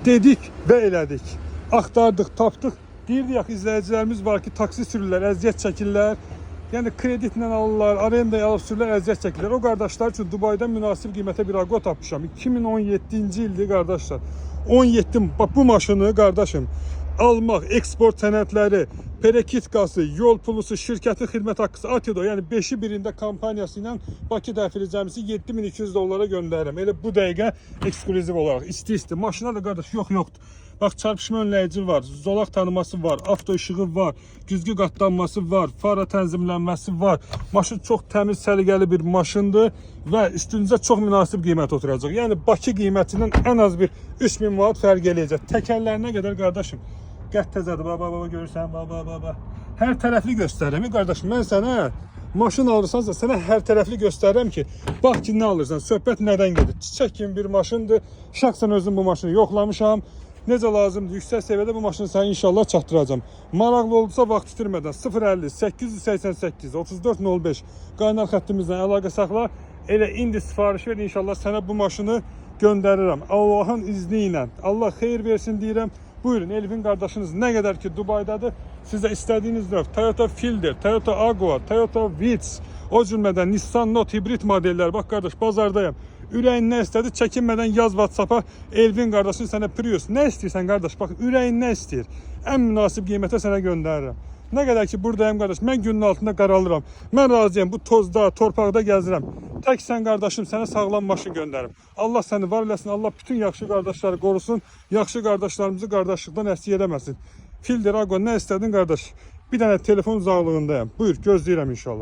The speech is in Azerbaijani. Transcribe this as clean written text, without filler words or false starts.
Dedik və elədik. Axtardıq, tapdıq. Deyirdik axı izləyicilərimiz var ki, taksi sürürlər, əziyyət çəkirlər. Yəni kreditlə alırlar, arendaya alıb sürürlər, əziyyət çəkirlər. O qardaşlar üçün Dubayda münasib qiymətə bir Ago tapmışam. 2017-ci ildir qardaşlar. 17 bu maşını qardaşım almaq, eksport sənədləri, perekitkası, yol pulusu, şirkətin xidmət haqqısı, ATİDO, yəni 5-i birində kampaniyası ilə Bakı dəfili cəmisi 7200 dollara göndərirəm. Elə bu dəqiqə ekskluziv olaraq isti-isti. Maşına da qardaş yoxdur. Bax, çarpışma önləyici var, zolaq tanıması var, avto işığı var, güzgü qatlanması var, fara tənzimlənməsi var. Maşın çox təmiz, səliqəli bir maşındır və üstünüzə çox münasib qiymət oturacaq. Yəni Bakı qiymətindən ən az bir 3000 manat fərq eləyəcək. Təkərlərinə qədər qardaşım qətt təzədir. Baba görürsən, baba. Hər tərəfli göstərirəm qardaşım. Mən sənə maşın alırsansa sənə hər tərəfli göstərirəm ki, bax ki, nə alırsan, söhbət nədən gedir? Çiçək kimi bir maşındır. Şəxsən özüm bu maşını yoxlamışam. Necə lazımdır, yüksək səviyyədə bu maşını sənə inşallah çatdıracağım. Maraqlı oldusa vaxt itirmədən 050 888 3405 qaynar xəttimizdən əlaqə saxla. Elə indi sifariş ver, inşallah sənə bu maşını göndərirəm. Allahın izni ilə. Allah xeyir versin deyirəm. Buyurun, Elvin qardaşınız nə qədər ki Dubaydadır, sizə istədiyiniz növ Toyota Fielder, Toyota Agua, Toyota Vitz, o cümlədən Nissan Note hibrid modellər. Bax qardaş, bazardayım. Ürəyin nə istədi, çəkinmədən yaz WhatsApp-a. Elvin qardaşın sənə Prius. Nə istəyirsən qardaş? Bax, ürəyin nə istəyir? Ən münasib qiymətə sənə göndərirəm. Nə qədər ki buradayım qardaş, mən günün altında qaralıram. Mən razıyam, bu tozda, torpaqda gəzirəm. Tək sən qardaşım, sənə sağlam maşın göndərim. Allah səni var eləsin, Allah bütün yaxşı qardaşları qorusun. Yaxşı qardaşlarımızı qardaşlıqdan əsir eləməsin. Fielder, Agua, nə istədin qardaş? Bir dənə telefon uzaqlığındayım. Buyur, gözləyirəm inşallah.